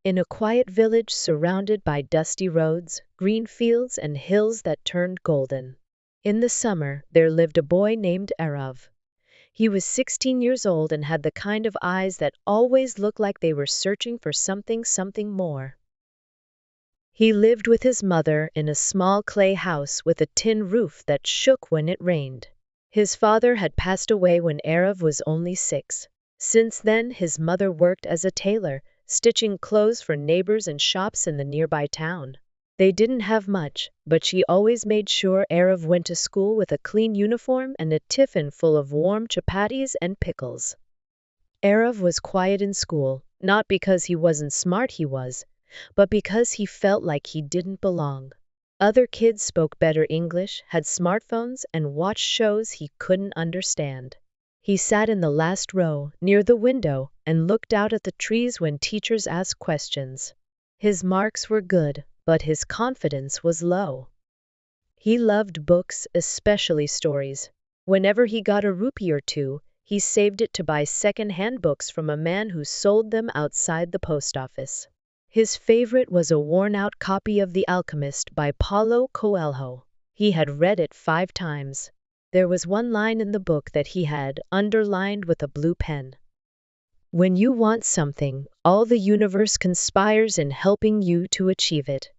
In a quiet village surrounded by dusty roads, green fields, and hills that turned golden. In the summer, there lived a boy named Aarav. He was 16 years old and had the kind of eyes that always looked like they were searching for something more. He lived with his mother in a small clay house with a tin roof that shook when it rained. His father had passed away when Aarav was only 6. Since then, his mother worked as a tailor, stitching clothes for neighbors and shops in the nearby town. They didn't have much, but she always made sure Aarav went to school with a clean uniform and a tiffin full of warm chapatis and pickles. Aarav was quiet in school, not because he wasn't smart but because he felt like he didn't belong. Other kids spoke better English, had smartphones, and watched shows he couldn't understand. He sat in the last row, near the window, and looked out at the trees when teachers asked questions. His marks were good, but his confidence was low. He loved books, especially stories. Whenever he got a rupee or two, he saved it to buy second-hand books from a man who sold them outside the post office. His favorite was a worn-out copy of The Alchemist by Paulo Coelho. He had read it 5 times. There was one line in the book that he had underlined with a blue pen. When you want something, all the universe conspires in helping you to achieve it.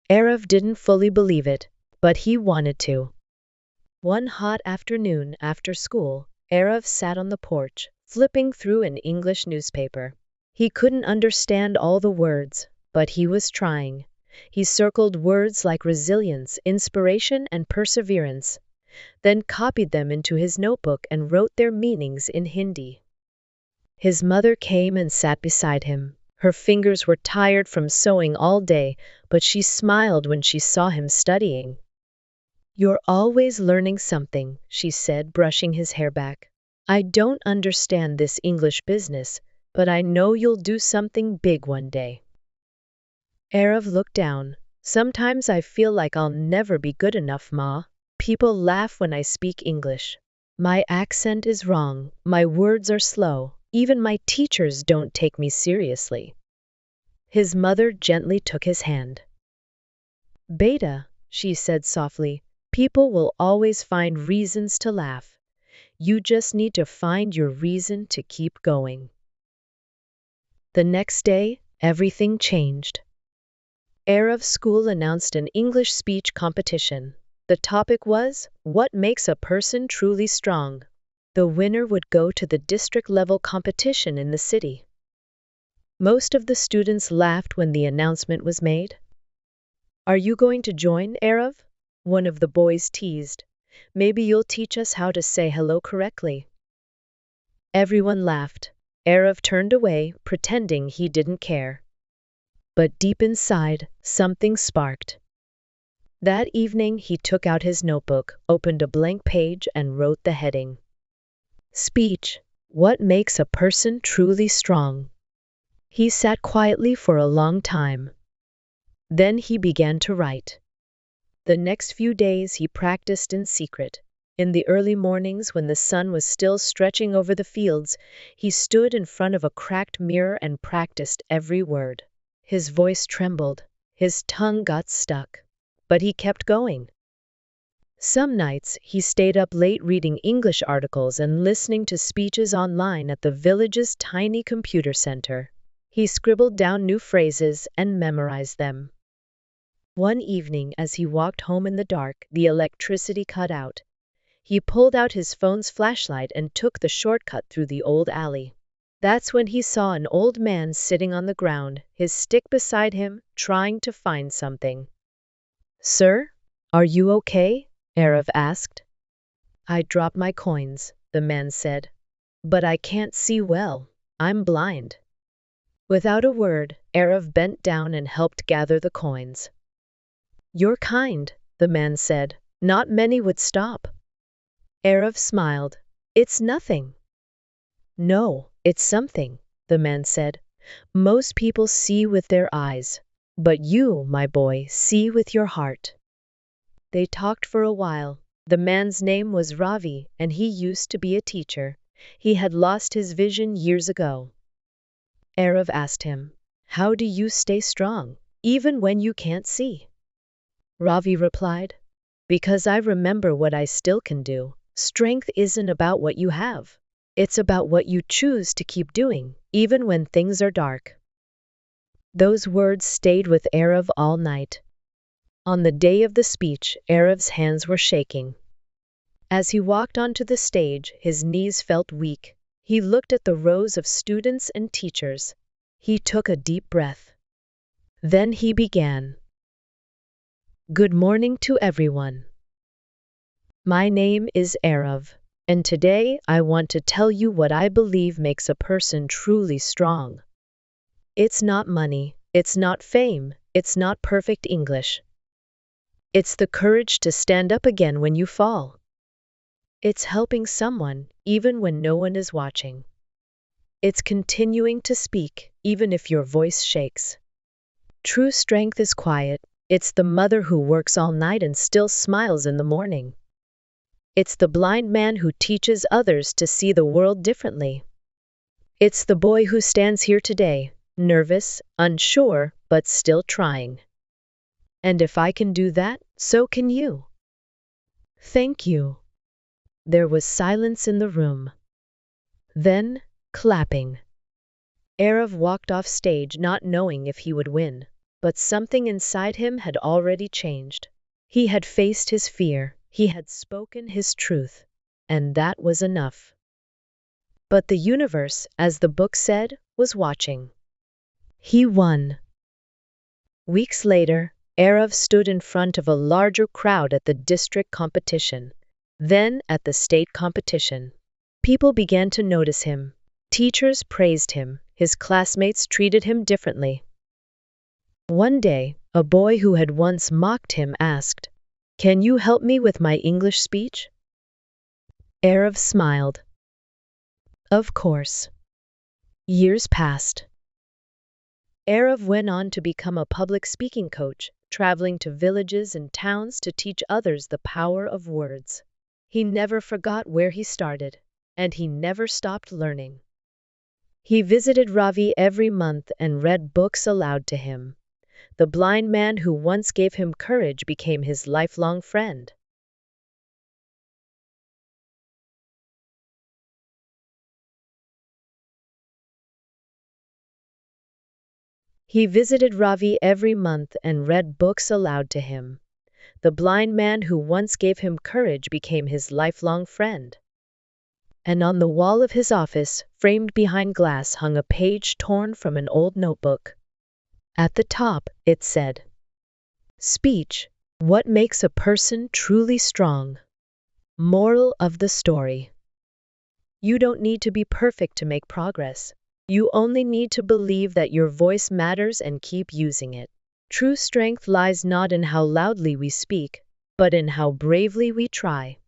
Aarav didn't fully believe it, but he wanted to. One hot afternoon after school, Aarav sat on the porch, flipping through an English newspaper. He couldn't understand all the words, but he was trying. He circled words like resilience, inspiration, and perseverance, then copied them into his notebook and wrote their meanings in Hindi. His mother came and sat beside him. Her fingers were tired from sewing all day, but she smiled when she saw him studying. "You're always learning something," she said, brushing his hair back. "I don't understand this English business, but I know you'll do something big one day." Aarav looked down. "Sometimes I feel like I'll never be good enough, Ma. People laugh when I speak English. My accent is wrong, my words are slow, even my teachers don't take me seriously." His mother gently took his hand. "Beta," she said softly, "people will always find reasons to laugh. You just need to find your reason to keep going." The next day, everything changed. Aarav's school announced an English speech competition. The topic was, "What makes a person truly strong?" The winner would go to the district-level competition in the city. Most of the students laughed when the announcement was made. "Are you going to join, Aarav?" one of the boys teased. "Maybe you'll teach us how to say hello correctly." Everyone laughed. Aarav turned away, pretending he didn't care. But deep inside, something sparked. That evening, he took out his notebook, opened a blank page, and wrote the heading. Speech: What makes a person truly strong? He sat quietly for a long time. Then he began to write. The next few days he practiced in secret. In the early mornings, when the sun was still stretching over the fields, he stood in front of a cracked mirror and practiced every word. His voice trembled, his tongue got stuck, but he kept going. Some nights he stayed up late reading English articles and listening to speeches online at the village's tiny computer center. He scribbled down new phrases and memorized them. One evening, as he walked home in the dark, the electricity cut out. He pulled out his phone's flashlight and took the shortcut through the old alley. That's when he saw an old man sitting on the ground, his stick beside him, trying to find something. "Sir, are you okay?" Aarav asked. "I dropped my coins," the man said. "But I can't see well. I'm blind." Without a word, Aarav bent down and helped gather the coins. "You're kind," the man said. "Not many would stop." Aarav smiled. "It's nothing." "No, it's something," the man said. "Most people see with their eyes, but you, my boy, see with your heart." They talked for a while. The man's name was Ravi, and he used to be a teacher. He had lost his vision years ago. Aarav asked him, How do you stay strong, even when you can't see? Ravi replied, because I remember what I still can do. Strength isn't about what you have. It's about what you choose to keep doing, even when things are dark. Those words stayed with Aarav all night. On the day of the speech, Aarav's hands were shaking. As he walked onto the stage, his knees felt weak. He looked at the rows of students and teachers. He took a deep breath. Then he began. Good morning to everyone. My name is Aarav, and today I want to tell you what I believe makes a person truly strong. It's not money, it's not fame, it's not perfect English. It's the courage to stand up again when you fall. It's helping someone, even when no one is watching. It's continuing to speak, even if your voice shakes. True strength is quiet. It's the mother who works all night and still smiles in the morning. It's the blind man who teaches others to see the world differently. It's the boy who stands here today, nervous, unsure, but still trying. And if I can do that, so can you. Thank you. There was silence in the room. Then, clapping. Aarav walked off stage not knowing if he would win, but something inside him had already changed. He had faced his fear, he had spoken his truth, and that was enough. But the universe, as the book said, was watching. He won. Weeks later, Aarav stood in front of a larger crowd at the district competition, then at the state competition. People began to notice him. Teachers praised him, his classmates treated him differently. One day, a boy who had once mocked him asked, "Can you help me with my English speech?" Aarav smiled. Of course. Years passed. Aarav went on to become a public speaking coach, traveling to villages and towns to teach others the power of words. He never forgot where he started, and he never stopped learning. He visited Ravi every month and read books aloud to him. The blind man who once gave him courage became his lifelong friend. He visited Ravi every month and read books aloud to him. The blind man who once gave him courage became his lifelong friend. And on the wall of his office, framed behind glass, hung a page torn from an old notebook. At the top, it said, "Speech, what makes a person truly strong?" Moral of the story. You don't need to be perfect to make progress. You only need to believe that your voice matters and keep using it. True strength lies not in how loudly we speak, but in how bravely we try.